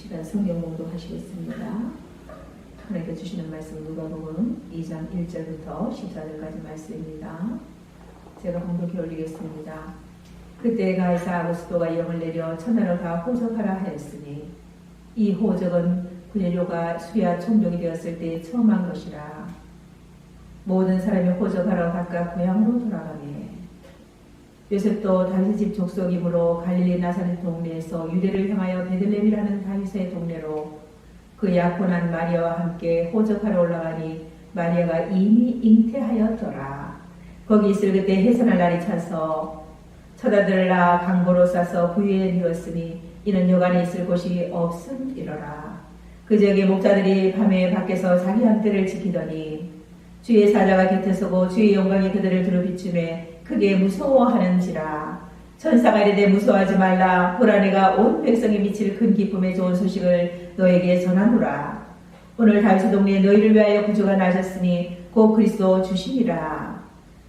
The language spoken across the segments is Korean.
시간 성경 공독하시겠습니다. 하나님께 주시는 말씀 누가복음 2장 1절부터 14절까지 말씀입니다. 제가 공독해 올리겠습니다. 그때 가이사 아구스도가 영을 내려 천하로 다 호적하라 하였으니 이 호적은 구넬료가 수야 총독이 되었을 때 처음 한 것이라. 모든 사람이 호적하러 각각 고향으로 돌아가매 요셉도 다윗의 집 족속이므로 갈릴리 나사렛 동네에서 유대를 향하여 베들레헴이라는 다윗의 동네로 그 약혼한 마리아와 함께 호적하러 올라가니 마리아가 이미 잉태하였더라. 거기 있을 그때 해산할 날이 차서 처자들라 강보로 싸서 부위에 누웠으니 이는 여간에 있을 곳이 없음이러라. 그 지역의 목자들이 밤에 밖에서 자기 한때를 지키더니 주의 사자가 곁에 서고 주의 영광이 그들을 두루 비추매 크게 무서워하는지라. 천사가 이르되 무서워하지 말라. 보라 내가 온 백성이 미칠 큰 기쁨의 좋은 소식을 너에게 전하노라. 오늘 다윗의 동네에 너희를 위하여 구주가 나셨으니 곧 그리스도 주시니라.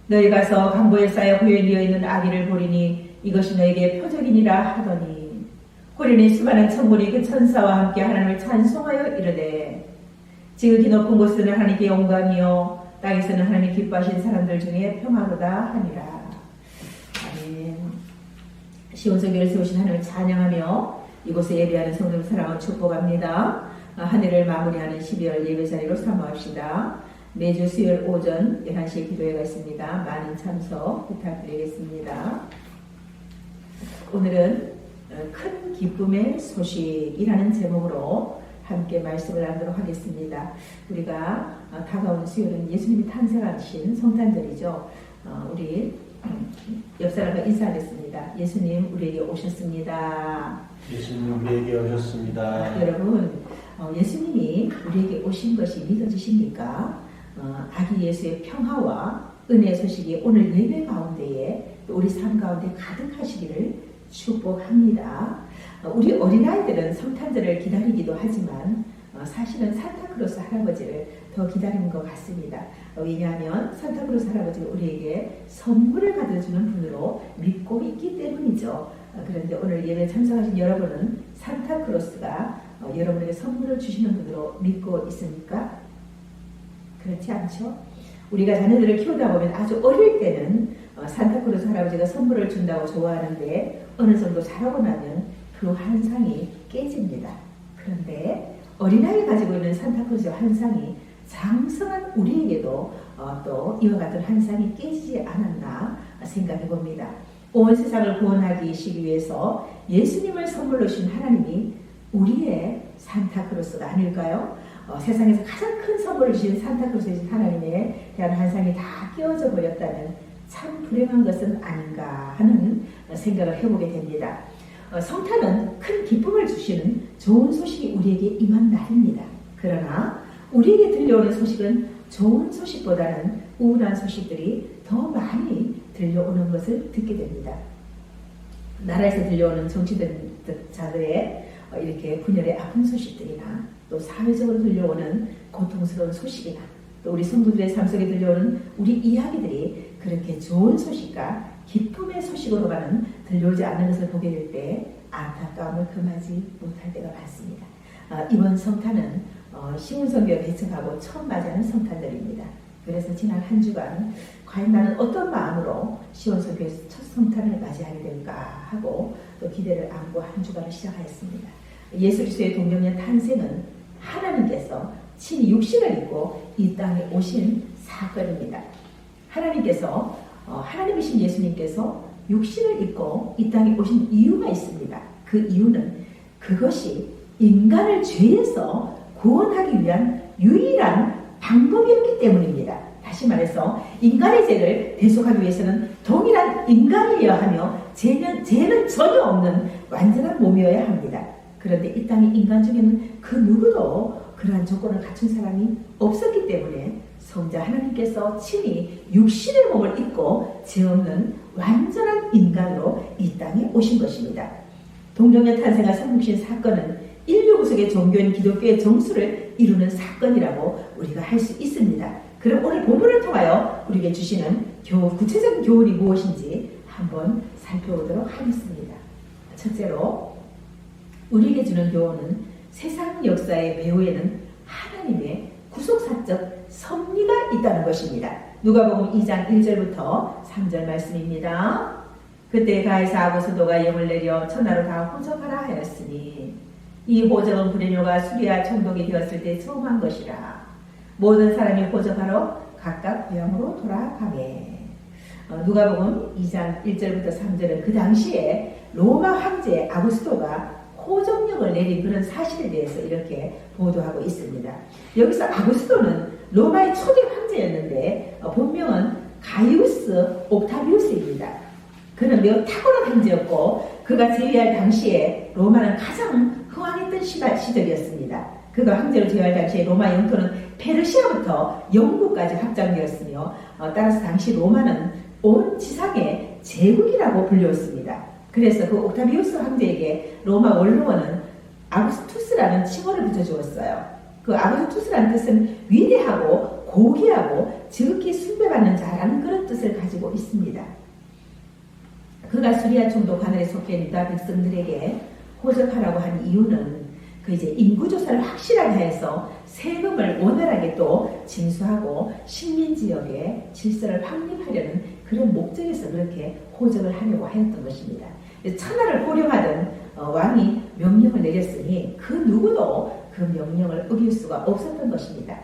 너희 가서 강보에 쌓여 구현되어 있는 아기를 보리니 이것이 너에게 표적이니라 하더니 호련히 수많은 천군이 그 천사와 함께 하나님을 찬송하여 이르되 지극히 높은 곳에는 하나님께 영광이요 땅에서는 하나님이 기뻐하신 사람들 중에 평화로다 하니라. 아멘. 시온성교를 세우신 하나님을 찬양하며 이곳에 예배하는 성도들 사랑을 축복합니다. 한 해를 마무리하는 12월 예배자리로 사모합시다. 매주 수요일 오전 11시에 기도회가 있습니다. 많은 참석 부탁드리겠습니다. 오늘은 큰 기쁨의 소식이라는 제목으로 함께 말씀을 나누도록 하겠습니다. 우리가 다가오는 수요일은 예수님이 탄생하신 성탄절이죠. 우리 옆 사람과 인사하겠습니다. 예수님 우리에게 오셨습니다. 예수님 우리에게 오셨습니다. 여러분, 예수님이 우리에게 오신 것이 믿어지십니까? 아기 예수의 평화와 은혜의 소식이 오늘 예배 가운데에 또 우리 삶 가운데 가득하시기를 축복합니다. 우리 어린아이들은 성탄절을 기다리기도 하지만 사실은 산타크로스 할아버지를 더 기다리는 것 같습니다. 왜냐하면 산타크로스 할아버지가 우리에게 선물을 가져주는 분으로 믿고 있기 때문이죠. 그런데 오늘 예배에 참석하신 여러분은 산타크로스가 여러분에게 선물을 주시는 분으로 믿고 있습니까? 그렇지 않죠? 우리가 자녀들을 키우다 보면 아주 어릴 때는 산타크로스 할아버지가 선물을 준다고 좋아하는데 어느 정도 자라고 나면 그 환상이 깨집니다. 그런데 어린아이가 가지고 있는 산타크로스 환상이 장성한 우리에게도 또 이와 같은 환상이 깨지지 않았나 생각해 봅니다. 온 세상을 구원하기 위해서 예수님을 선물로 주신 하나님이 우리의 산타크로스가 아닐까요? 세상에서 가장 큰 선물을 주신 산타크로스의 하나님에 대한 환상이 다 깨어져 버렸다면 참 불행한 것은 아닌가 하는 생각을 해보게 됩니다. 성탄은 큰 기쁨을 주시는 좋은 소식이 우리에게 임한 날입니다. 그러나 우리에게 들려오는 소식은 좋은 소식보다는 우울한 소식들이 더 많이 들려오는 것을 듣게 됩니다. 나라에서 들려오는 정치자들의 이렇게 분열의 아픈 소식들이나 또 사회적으로 들려오는 고통스러운 소식이나 또 우리 성도들의 삶 속에 들려오는 우리 이야기들이 그렇게 좋은 소식과 기쁨의 소식으로만은 들려오지 않는 것을 보게 될 때 안타까움을 금하지 못할 때가 많습니다. 이번 성탄은 시온성교에 개척하고 처음 맞이하는 성탄절입니다. 그래서 지난 한 주간 과연 나는 어떤 마음으로 시온성교에서 첫 성탄을 맞이하게 될까 하고 또 기대를 안고 한 주간을 시작하였습니다. 예수 그리스도의 동정녀 탄생은 하나님께서 친히 육신을 입고 이 땅에 오신 사건입니다. 하나님께서 하나님이신 예수님께서 육신을 입고 이 땅에 오신 이유가 있습니다. 그 이유는 그것이 인간을 죄에서 구원하기 위한 유일한 방법이었기 때문입니다. 다시 말해서 인간의 죄를 대속하기 위해서는 동일한 인간이어야 하며 죄는 전혀 없는 완전한 몸이어야 합니다. 그런데 이 땅의 인간 중에는 그 누구도 그러한 조건을 갖춘 사람이 없었기 때문에 성자 하나님께서 친히 육신의 몸을 입고 죄 없는 완전한 인간으로 이 땅에 오신 것입니다. 동정녀 탄생과 삼국신 사건은 인류 구속의 종교인 기독교의 정수를 이루는 사건이라고 우리가 할 수 있습니다. 그럼 오늘 본문을 통하여 우리에게 주시는 구체적인 교훈이 무엇인지 한번 살펴보도록 하겠습니다. 첫째로 우리에게 주는 교훈은 세상 역사의 배후에는 하나님의 구속사적 섭리가 있다는 것입니다. 누가복음 2장 1절부터 3절 말씀입니다. 그때 가이사하고 스도가 영을 내려 천하로 다 호적하라 하였으니 이 호적은 브레뇨가 수리아 총독이 되었을 때 처음 한 것이라. 모든 사람이 호적하러 각각 고향으로 돌아가게. 누가복음 2장 1절부터 3절은 그 당시에 로마 황제 아구스토가 호적령을 내린 그런 사실에 대해서 이렇게 보도하고 있습니다. 여기서 아구스토는 로마의 초기 황제였는데 본명은 가이우스 옥타비우스입니다. 그는 매우 탁월한 황제였고 그가 제위할 당시에 로마는 가장 흥왕했던 시절이었습니다. 그가 황제로 제위할 당시에 로마 영토는 페르시아부터 영국까지 확장되었으며 따라서 당시 로마는 온 지상의 제국이라고 불렸습니다. 그래서 그 옥타비우스 황제에게 로마 원로원은 아구스투스라는 칭호를 붙여주었어요. 그 아구스투스라는 뜻은 위대하고 고귀하고 지극히 숭배받는 자라는 그런 뜻을 가지고 있습니다. 그가 수리아 총독 하늘에 속해 있는 유다 백성들에게 호적하라고 한 이유는 그 이제 인구조사를 확실하게 해서 세금을 원활하게 또 징수하고 식민지역에 질서를 확립하려는 그런 목적에서 그렇게 호적을 하려고 하였던 것입니다. 천하를 호령하던 왕이 명령을 내렸으니 그 누구도 그 명령을 어길 수가 없었던 것입니다.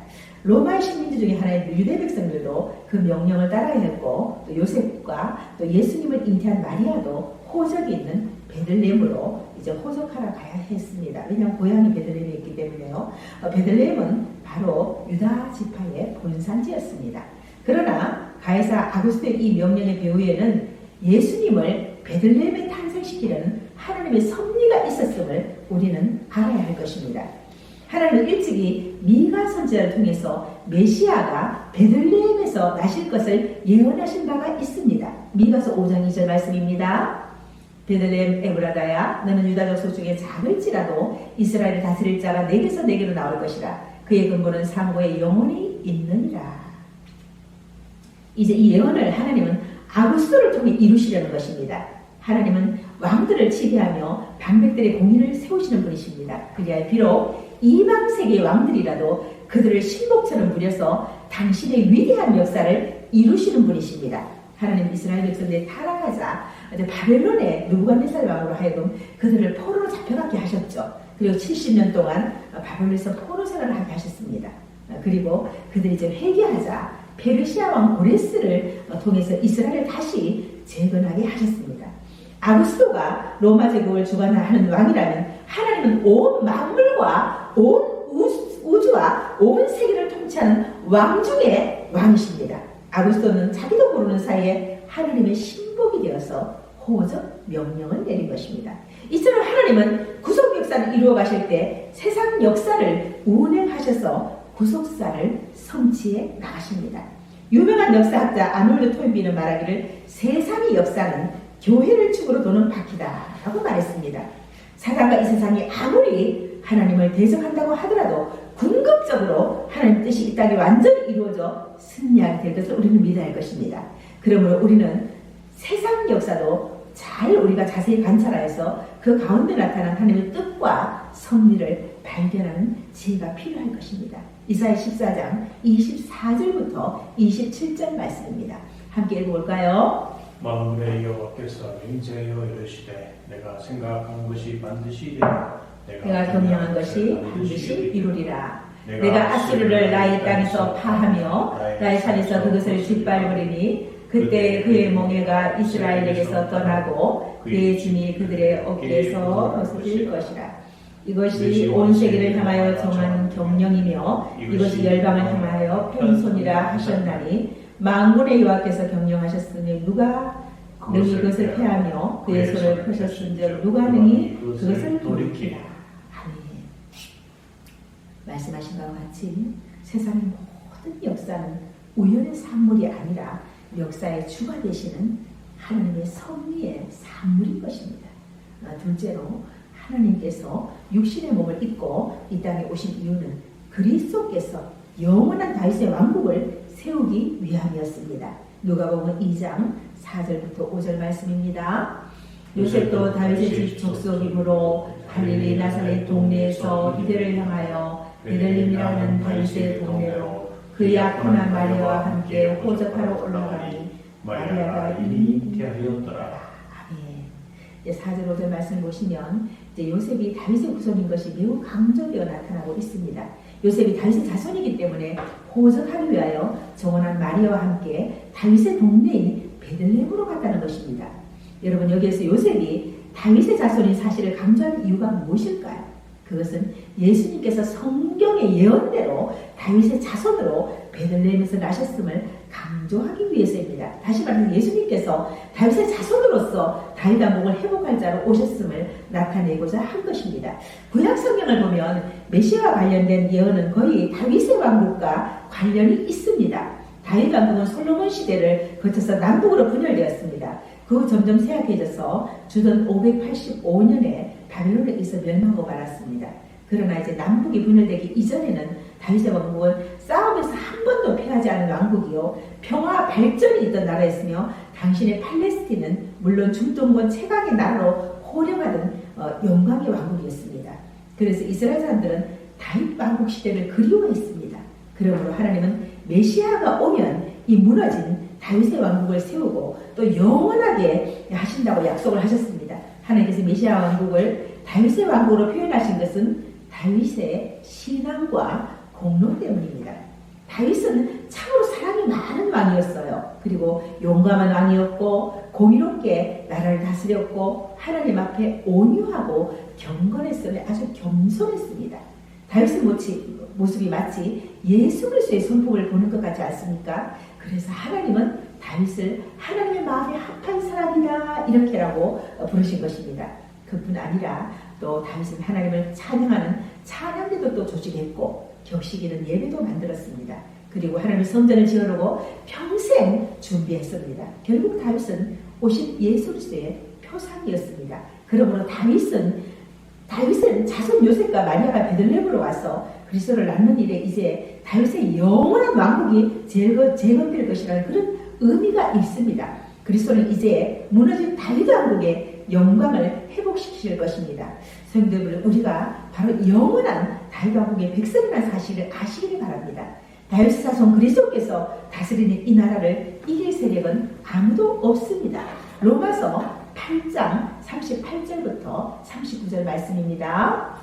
로마의 식민지 중에 하나인 유대 백성들도 그 명령을 따라야 했고 또 요셉과 또 예수님을 잉태한 마리아도 호적이 있는 베들레헴으로 이제 호적하러 가야 했습니다. 왜냐하면 고향이 베들레헴이었기 때문에요. 베들레헴은 바로 유다 지파의 본산지였습니다. 그러나 가이사 아구스토의 이 명령의 배후에는 예수님을 베들레헴에 탄생시키려는 하나님의 섭리가 있었음을 우리는 알아야 할 것입니다. 하나님은 일찍이 미가 선지자를 통해서 메시아가 베들레헴에서 나실 것을 예언하신 바가 있습니다. 미가서 5장 2절 말씀입니다. 베들레헴 에브라다야 너는 유다 족속 중에 작을지라도 이스라엘을 다스릴 자가 내게서 내게로 나올 것이라. 그의 근본은 상고에 영원히 있느니라. 이제 이 예언을 하나님은 아구스토를 통해 이루시려는 것입니다. 하나님은 왕들을 지배하며 방백들의 공의를 세우시는 분이십니다. 그리하여 비록 이방 세계의 왕들이라도 그들을 신복처럼 부려서 당신의 위대한 역사를 이루시는 분이십니다. 하나님 이스라엘 백성들이 타락하자 바벨론의 느부갓네살 왕으로 하여금 그들을 포로로 잡혀가게 하셨죠. 그리고 70년 동안 바벨론에서 포로 생활을 하게 하셨습니다. 그리고 그들이 이제 회개하자 페르시아 왕 고레스를 통해서 이스라엘을 다시 재건하게 하셨습니다. 아구스토가 로마 제국을 주관하는 왕이라면 하나님은 온 만물과 온 우주와 온 세계를 통치하는 왕 중의 왕이십니다. 아구스토는 자기도 모르는 사이에 하나님의 신복이 되어서 호적 명령을 내린 것입니다. 이처럼 하나님은 구속 역사를 이루어 가실 때 세상 역사를 운행하셔서 구속사를 성취해 나가십니다. 유명한 역사학자 아놀드 토인비는 말하기를 세상의 역사는 교회를 축으로 도는 바퀴다라고 말했습니다. 사단과 이 세상이 아무리 하나님을 대적한다고 하더라도 궁극적으로 하나님 뜻이 이 땅에 완전히 이루어져 승리하게 될 것을 우리는 믿어야 할 것입니다. 그러므로 우리는 세상 역사도 잘 우리가 자세히 관찰하여서 그 가운데 나타난 하나님의 뜻과 섭리를 발견하는 지혜가 필요할 것입니다. 이사야 14장 24절부터 27절 말씀입니다. 함께 읽어볼까요? 만군의 여호와께서 맹세하여 이르시되 내가 생각한 것이 반드시 이루리라. 내가 경영한 것이 반드시 이루리라. 내가 아수르를 나의 땅에서 파하며 나의 산에서 그것을 짓밟으리니 그때 그의 멍에가 이스라엘에게서 떠나고 그의 짐이 그들의 어깨에서 벗어질 것이라. 이것이 온 세계를 향하여 정한 경령이며 이것이 열방을 향하여 펜손이라 하셨나니 만군의 여호와께서 경영하셨으니 누가 능히 그것을 패하며 그의 손을 펴셨은즉 누가 능히 그것을 돌이키라. 아멘. 말씀하신 바와 같이 세상의 모든 역사는 우연의 산물이 아니라 역사의 주가 되시는 하나님의 섭리의 산물인 것입니다. 둘째로 하나님께서 육신의 몸을 입고 이 땅에 오신 이유는 그리스도께서 영원한 다윗의 왕국을 세우기 위함이었습니다. 누가복음 2장 4절부터 5절 말씀입니다. 요셉도 다윗의 집 족속이므로 갈릴리 나사렛 동네에서 유대를 향하여 베들레헴이라는 다윗의 동네로 그의 아프나 마리아와 함께 호적하러 올라가니 마리아가 이미 잉태하였더라. 아멘. 4절 5절 말씀 보시면 이제 요셉이 다윗의 후손인 것이 매우 강조되어 나타나고 있습니다. 요셉이 다윗의 자손이기 때문에 호적하기 위하여 정원한 마리아와 함께 다윗의 동네인 베들레헴으로 갔다는 것입니다. 여러분, 여기에서 요셉이 다윗의 자손인 사실을 강조하는 이유가 무엇일까요? 그것은 예수님께서 성경의 예언대로 다윗의 자손으로 베들레헴에서 나셨음을 강조하기 위해서입니다. 다시 말해서 예수님께서 다윗의 자손으로서 다윗 왕국을 회복할 자로 오셨음을 나타내고자 한 것입니다. 구약 성경을 보면 메시아와 관련된 예언은 거의 다윗의 왕국과 관련이 있습니다. 다윗 왕국은 솔로몬 시대를 거쳐서 남북으로 분열되었습니다. 그 후 점점 쇠약해져서 주전 585년에 바벨론에 의해서 멸망하고 말았습니다. 그러나 이제 남북이 분열되기 이전에는 다윗의 왕국은 싸움에서 한 번도 패하지 않은 왕국이요 평화 발전이 있던 나라였으며 당신의 팔레스틴은 물론 중동권 최강의 나라로 호령하던 영광의 왕국이었습니다. 그래서 이스라엘 사람들은 다윗 왕국 시대를 그리워했습니다. 그러므로 하나님은 메시아가 오면 이 무너진 다윗의 왕국을 세우고 또 영원하게 하신다고 약속을 하셨습니다. 하나님께서 메시아 왕국을 다윗의 왕국으로 표현하신 것은 다윗의 신앙과 공로 때문입니다. 다윗은 참으로 사랑이 많은 왕이었어요. 그리고 용감한 왕이었고 공의롭게 나라를 다스렸고 하나님 앞에 온유하고 경건했으며 아주 겸손했습니다. 다윗의 모습이 마치 예수 그리스도의 성품을 보는 것 같지 않습니까? 그래서 하나님은 다윗을 하나님의 마음에 합한 사람이다 이렇게라고 부르신 것입니다. 그뿐 아니라 또 다윗은 하나님을 찬양하는 찬양대도 또 조직했고 격식이는 예배도 만들었습니다. 그리고 하나님의 성전을 지으려고 평생 준비했습니다. 결국 다윗은 오신 예수 그리스도의 표상이었습니다. 그러므로 다윗은 자손 요셉과 마리아가 베들레헴으로 와서 그리스도를 낳는 일에 이제 다윗의 영원한 왕국이 재건될 것이라는 그런 의미가 있습니다. 그리스도는 이제 무너진 다윗 왕국의 영광을 회복시킬 것입니다. 성도들, 우리가 바로 영원한 다윗 왕국의 백성이라는 사실을 아시기를 바랍니다. 다윗 자손 그리스도께서 다스리는 이 나라를 이길 세력은 아무도 없습니다. 로마서 8장 38절부터 39절 말씀입니다.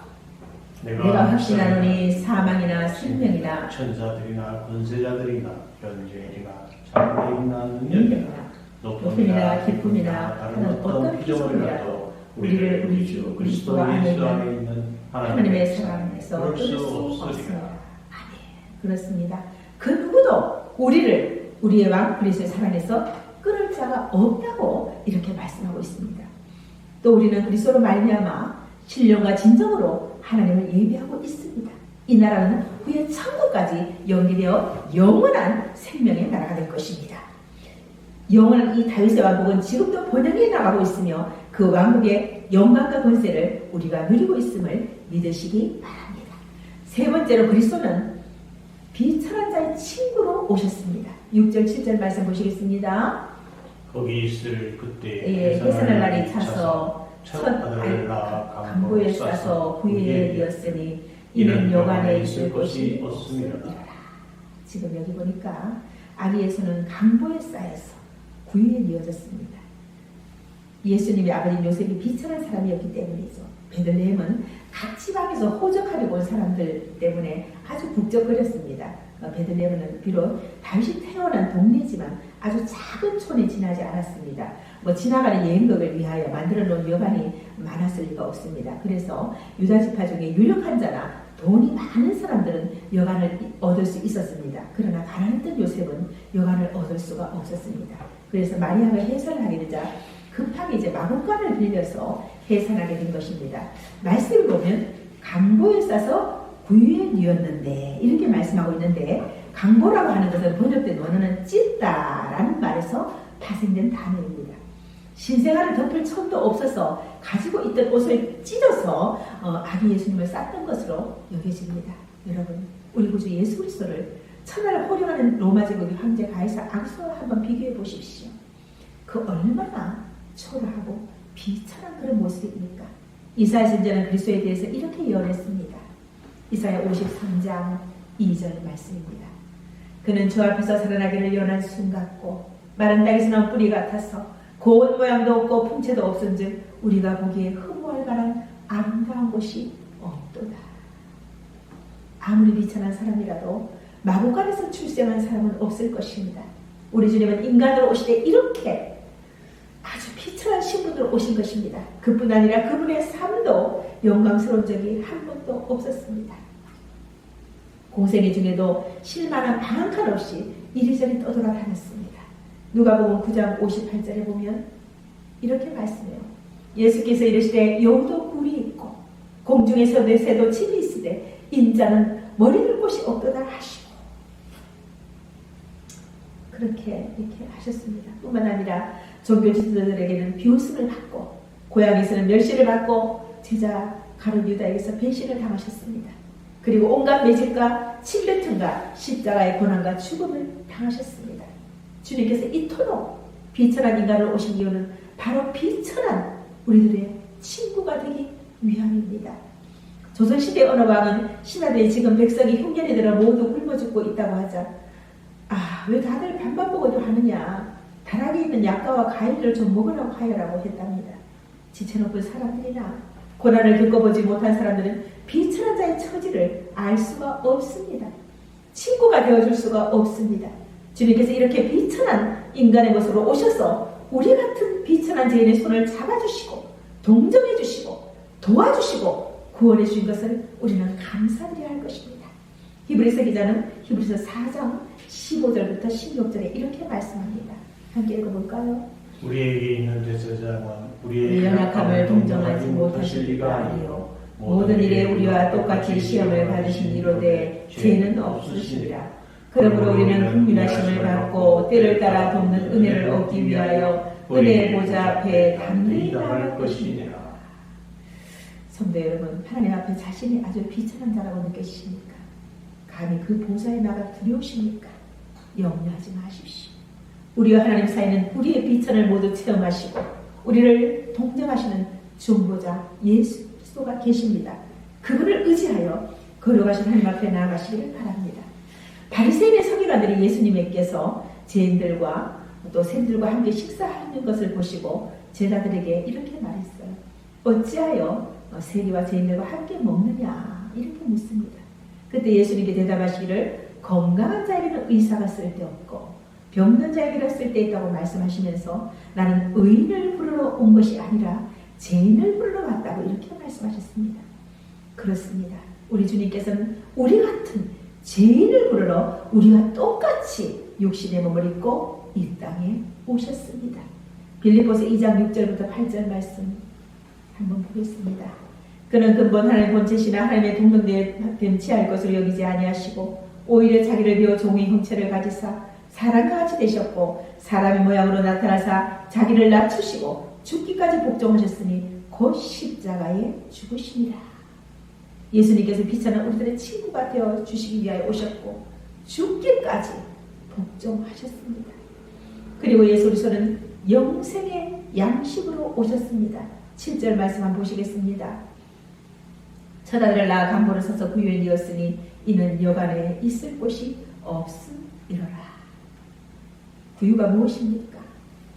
내가 확신하노니 사망이나 생명이나 천사들이나 권세자들이나 현재이나 장래이나 능력이나 높음이나 기쁨이나 다른 어떤 피조물이라도 우리를 우리 주 그리스도 예수 안에 있는 하나님의 사랑에서 끊을 수 없으리라. 아멘. 그렇습니다. 그 누구도 우리를 우리의 왕 그리스도의 사랑에서 끊을 자가 없다고 이렇게 말씀하고 있습니다. 또 우리는 그리스도로 말미암아 신령과 진정으로 하나님을 예배하고 있습니다. 이 나라는 후에 천국까지 연계되어 영원한 생명의 나라가 될 것입니다. 영원한 이 다윗의 왕국은 지금도 번영해 나가고 있으며 그 왕국의 영광과 권세를 우리가 누리고 있음을 믿으시기 바랍니다. 세 번째로 그리스도는 비천한 자의 친구로 오셨습니다. 6절 7절 말씀 보시겠습니다. 거기 있을 그때 해산할 날이 차서 첫 아들을 낳아 강보에 싸서 구유에 이었으니 이는 여관에 있을 것이 없음이로라. 지금 여기 보니까 아기에서는 강보에 쌓여서 구유에 이어졌습니다. 예수님의 아버지 요셉이 비천한 사람이었기 때문이죠. 베들레헴은 각 지방에서 호적하려고 온 사람들 때문에 아주 북적거렸습니다. 베들레헴은 비록 다윗이 태어난 동네지만 아주 작은 촌에 지나지 않았습니다. 지나가는 여행객을 위하여 만들어 놓은 여관이 많았을 리가 없습니다. 그래서 유다 지파 중에 유력한 자나 돈이 많은 사람들은 여관을 얻을 수 있었습니다. 그러나 가난했던 요셉은 여관을 얻을 수가 없었습니다. 그래서 마리아가 해산을 하게 되자 급하게 이제 마구간을 빌려서 해산하게 된 것입니다. 말씀을 보면 강보에 싸서 구유에 뉘었는데 이렇게 말씀하고 있는데 강보라고 하는 것은 번역된 원어는 찢다라는 말에서 파생된 단어입니다. 신생아를 덮을 천도 없어서 가지고 있던 옷을 찢어서 아기 예수님을 쌌던 것으로 여겨집니다. 여러분, 우리 구주 예수 그리스도를 천하를 호령하는 로마 제국의 황제 가이사 악수와 한번 비교해 보십시오. 그 얼마나 초라하고 비천한 그런 모습입니까? 이사야 선지자는 그리스도에 대해서 이렇게 예언했습니다. 이사야 53장 2절 말씀입니다. 그는 주 앞에서 살아나기를 연한 순 같고 마른 땅에서 나온 뿌리 같아서 고운 모양도 없고 풍채도 없은즉 우리가 보기에 흠모할 만한 아름다운 곳이 없도다. 아무리 비천한 사람이라도 마구간에서 출생한 사람은 없을 것입니다. 우리 주님은 인간으로 오실 때 이렇게 아주 비천한 신분으로 오신 것입니다. 그뿐 아니라 그분의 삶도 영광스러운 적이 한 번도 없었습니다. 공생애 중에도 쉴만한 방 한 칸 없이 이리저리 떠돌아다녔습니다. 누가복음 9장 58절에 보면 이렇게 말씀해요. 예수께서 이르시되 여우도 굴이 있고 공중에서 새도 집이 있으되 인자는 머리 둘 곳이 없도다 하시고 그렇게 이렇게 하셨습니다. 뿐만 아니라 종교 지도자들에게는 비웃음을 받고 고향에서는 멸시를 받고 제자 가룟 유다에게서 배신을 당하셨습니다. 그리고 온갖 매질과 침뱉음과 십자가의 고난과 죽음을 당하셨습니다. 주님께서 이토록 비천한 인간을 오신 이유는 바로 비천한 우리들의 친구가 되기 위함입니다. 조선시대 어느 왕은 신하들이 지금 백성이 흉년이 들어 모두 굶어 죽고 있다고 하자 왜 다들 밥만 먹어도 하느냐 다락에 있는 약과와 과일을 좀 먹으라고 하여라고 했답니다. 지체높은 사람들이나 고난을 겪어보지 못한 사람들은 비천한 자의 처지를 알 수가 없습니다. 친구가 되어줄 수가 없습니다. 주님께서 이렇게 비천한 인간의 모습으로 오셔서 우리 같은 비천한 죄인의 손을 잡아주시고 동정해주시고 도와주시고 구원해 주신 것을 우리는 감사드려야 할 것입니다. 히브리서 기자는 히브리서 4장 15절부터 16절에 이렇게 말씀합니다. 함께 읽어볼까요? 우리에게 있는 제사장은 우리의 연약함을 동정하지 못하실 리가 아니요 모든 일에 우리와 똑같이 시험을 받으신 이로되 죄는 없으시리라. 그러므로 우리는 국민하심을 받고 때를 따라 돕는 은혜를 얻기 위하여 은혜의 보좌 앞에 담대히 나갈 것이니라. 성도 여러분, 하나님 앞에 자신이 아주 비천한 자라고 느끼십니까? 감히 그 보좌에 나가 두려우십니까? 염려하지 마십시오. 우리와 하나님 사이는 우리의 비천을 모두 체험하시고 우리를 동정하시는 중보자 예수 그리스도가 계십니다. 그분을 의지하여 거룩하신 하나님 앞에 나아가시기를 바랍니다. 바리새인의 서기관들이 예수님께서 죄인들과 또 샘들과 함께 식사하는 것을 보시고 제자들에게 이렇게 말했어요. 어찌하여 세리와 죄인들과 함께 먹느냐 이렇게 묻습니다. 그때 예수님께 대답하시기를 건강한 자에게는 의사가 쓸데없고 병든 자에게는 쓸데있다고 말씀하시면서 나는 의인을 부르러 온 것이 아니라 죄인을 부르러 왔다고 이렇게 말씀하셨습니다. 그렇습니다. 우리 주님께서는 우리 같은 죄인을 부르러 우리와 똑같이 육신의 몸을 입고 이 땅에 오셨습니다. 빌립보서 2장 6절부터 8절 말씀 한번 보겠습니다. 그는 근본 하나님의 본체시나 하나님의 동등됨 취할 것으로 여기지 아니하시고 오히려 자기를 비워 종의 형체를 가지사 사람과 같이 되셨고 사람의 모양으로 나타나사 자기를 낮추시고 죽기까지 복종하셨으니 곧 십자가에 죽으시니라. 예수님께서 비천한 우리들의 친구가 되어 주시기 위하여 오셨고 죽기까지 복종하셨습니다. 그리고 예수 그리스도는 영생의 양식으로 오셨습니다. 7절 말씀 한번 보시겠습니다. 처다들을 낳아 간보를 서서 구유에 이었으니 이는 여간에 있을 곳이 없음이로라. 구유가 무엇입니까?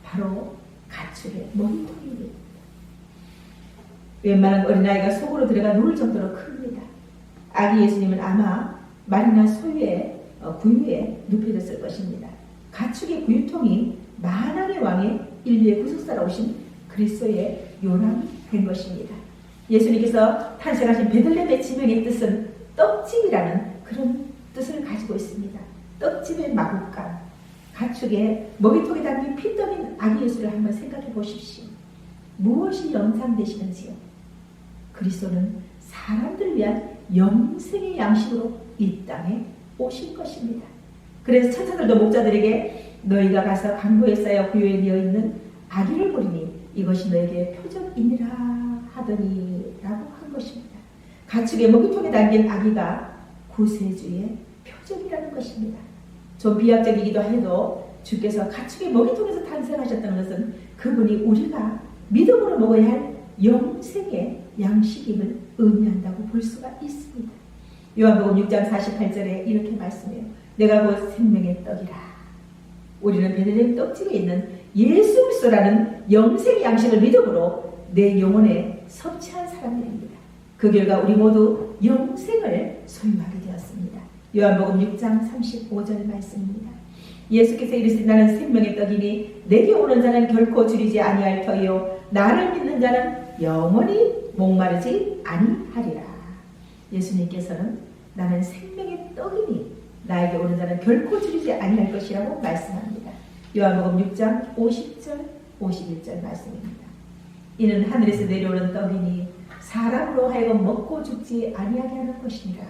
바로 가축의 먹이통입니다. 웬만한 어린아이가 속으로 들어가 누울 정도로 큽니다. 아기 예수님은 아마 말이나 소유의 구유에 눕혀졌을 것입니다. 가축의 구유통이 만왕의 왕의 인류의 구속사로 오신 그리스도의 요람이 된 것입니다. 예수님께서 탄생하신 베들레헴의 지명의 뜻은 떡집이라는 그런 뜻을 가지고 있습니다. 떡집의 마구간, 가축의 먹이통에 담긴 피떡인 아기 예수를 한번 생각해 보십시오. 무엇이 연상되시는지요? 그리스도는 사람들을 위한 영생의 양식으로 이 땅에 오실 것입니다. 그래서 천사들도 목자들에게 너희가 가서 강보에 쌓여 구유에 되어 있는 아기를 보리니 이것이 너에게 표적이니라 하더니 라고 한 것입니다. 가축의 먹이통에 담긴 아기가 구세주의 표적이라는 것입니다. 좀 비약적이기도 해도 주께서 가축의 먹이통에서 탄생하셨다는 것은 그분이 우리가 믿음으로 먹어야 할 영생의 양식임을 의미한다고 볼 수가 있습니다. 요한복음 6장 48절에 이렇게 말씀해요. 내가 곧 생명의 떡이라. 우리는 베들레헴 떡집에 있는 예수 그리스도라는 영생 양식을 믿음으로 내 영혼에 섭취한 사람들입니다. 그 결과 우리 모두 영생을 소유하게 되었습니다. 요한복음 6장 35절 말씀입니다. 예수께서 이르시되 나는 생명의 떡이니 내게 오는 자는 결코 줄이지 아니할 터이요 나를 믿는 자는 영원히 목마르지 아니하리라. 예수님께서는 나는 생명의 떡이니 나에게 오는 자는 결코 줄이지 아니할 것이라고 말씀합니다. 요한복음 6장 50절 51절 말씀입니다. 이는 하늘에서 내려오는 떡이니 사람으로 하여금 먹고 죽지 아니하게 하는 것이니라.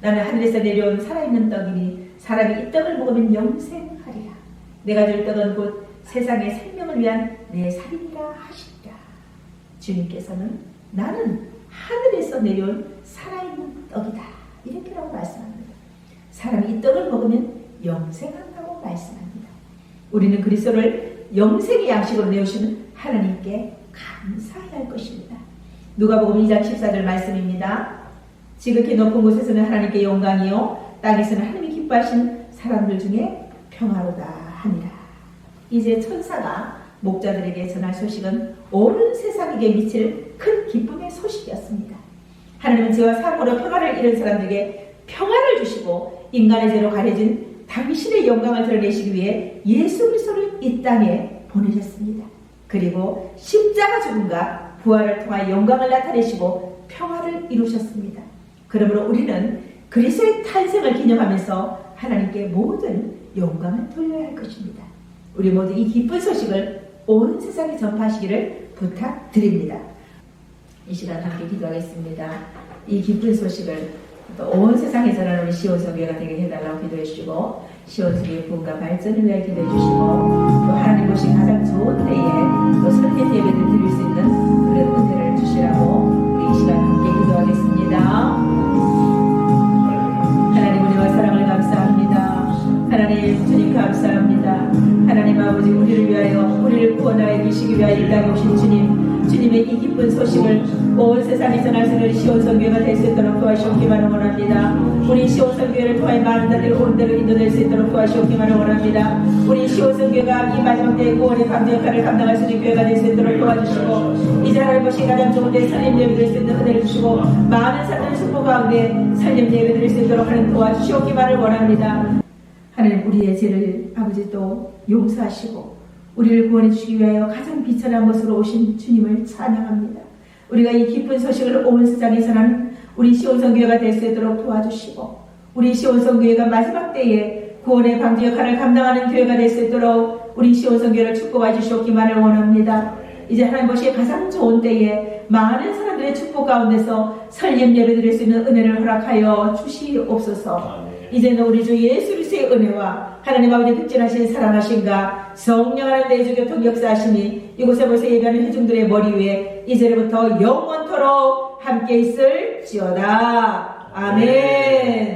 나는 하늘에서 내려온 살아있는 떡이니 사람이 이 떡을 먹으면 영생하리라. 내가 줄 떡은 곧 세상의 생명을 위한 내 살이니라 하시니라. 주님께서는 나는 하늘에서 내려온 살아있는 떡이다 이렇게라고 말씀합니다. 사람이 이 떡을 먹으면 영생한다고 말씀합니다. 우리는 그리스도를 영생의 양식으로 내오시는 하나님께 감사해야 할 것입니다. 누가복음 2장 14절 말씀입니다. 지극히 높은 곳에서는 하나님께 영광이요 땅에서는 하나님이 기뻐하신 사람들 중에 평화로다 하니라. 이제 천사가 목자들에게 전할 소식은 온 세상에게 미칠 큰 기쁨의 소식이었습니다. 하나님은 죄와 사고로 평화를 잃은 사람들에게 평화를 주시고 인간의 죄로 가려진 당신의 영광을 드러내시기 위해 예수 그리스도를 이 땅에 보내셨습니다. 그리고 십자가 죽음과 부활을 통하여 영광을 나타내시고 평화를 이루셨습니다. 그러므로 우리는 그리스도의 탄생을 기념하면서 하나님께 모든 영광을 돌려야 할 것입니다. 우리 모두 이 기쁜 소식을 온 세상에 전파하시기를 부탁드립니다. 이 시간 함께 기도하겠습니다. 이 기쁜 소식을 또 온 세상에 전하는 우리 시온성교회가 되게 해달라고 기도해 주시고 시온성교회 부흥과 발전을 위해 기도해 주시고 또 하나님 보시 가장 좋은 때에 또 설계 예배를 드릴 수 있는 그런 은혜를 주시라고 우리 이 시간 함께 기도하겠습니다. 하나님 우리와 사랑을 감사합니다. 하나님 주님 감사합니다. 하나님 아버지 우리를 위하여 우리를 구원하여 주시기 위하여 이 땅에 오신 주님의 이 기쁜 소식을 온 세상에 전할 수 있는 시온성교회가 될 수 있도록 도와주시기만을 원합니다. 우리 시온성교회를 통하여 많은 자들이 온 데로 인도될 수 있도록 도와주시기만을 원합니다. 우리 시온성교회가 이 마지막 때의 구원의 강제 역할을 감당할 수 있는 교회가 될 수 있도록 도와주시고 이제 하나님 것이 가장 좋은 데 살림 예배 드릴 수 있는 은혜를 주시고 많은 사람들의 축복 가운데 살림 예배 드릴 수 있도록 하는 도와주시기만을 원합니다. 하나님 우리의 죄를 아버지 또 용서하시고 우리를 구원해 주시기 위하여 가장 비천한 것으로 오신 주님을 찬양합니다. 우리가 이 기쁜 소식을 온 세상에 전하는 우리 시온성교회가 될 수 있도록 도와주시고 우리 시온성교회가 마지막 때에 구원의 방주 역할을 감당하는 교회가 될 수 있도록 우리 시온성교회를 축복해 주시기만을 원합니다. 이제 하나님 보시기에 가장 좋은 때에 많은 사람들의 축복 가운데서 설렘 예배 드릴 수 있는 은혜를 허락하여 주시옵소서. 이제는 우리 주 예수 그리스도의 은혜와 하나님 아버지 특진하신 사랑하신가 성령 하나님 내주 교통 역사하심이 이곳에 벌써 예배하는 회중들의 머리 위에 이제부터 영원토록 함께 있을지어다. 아멘.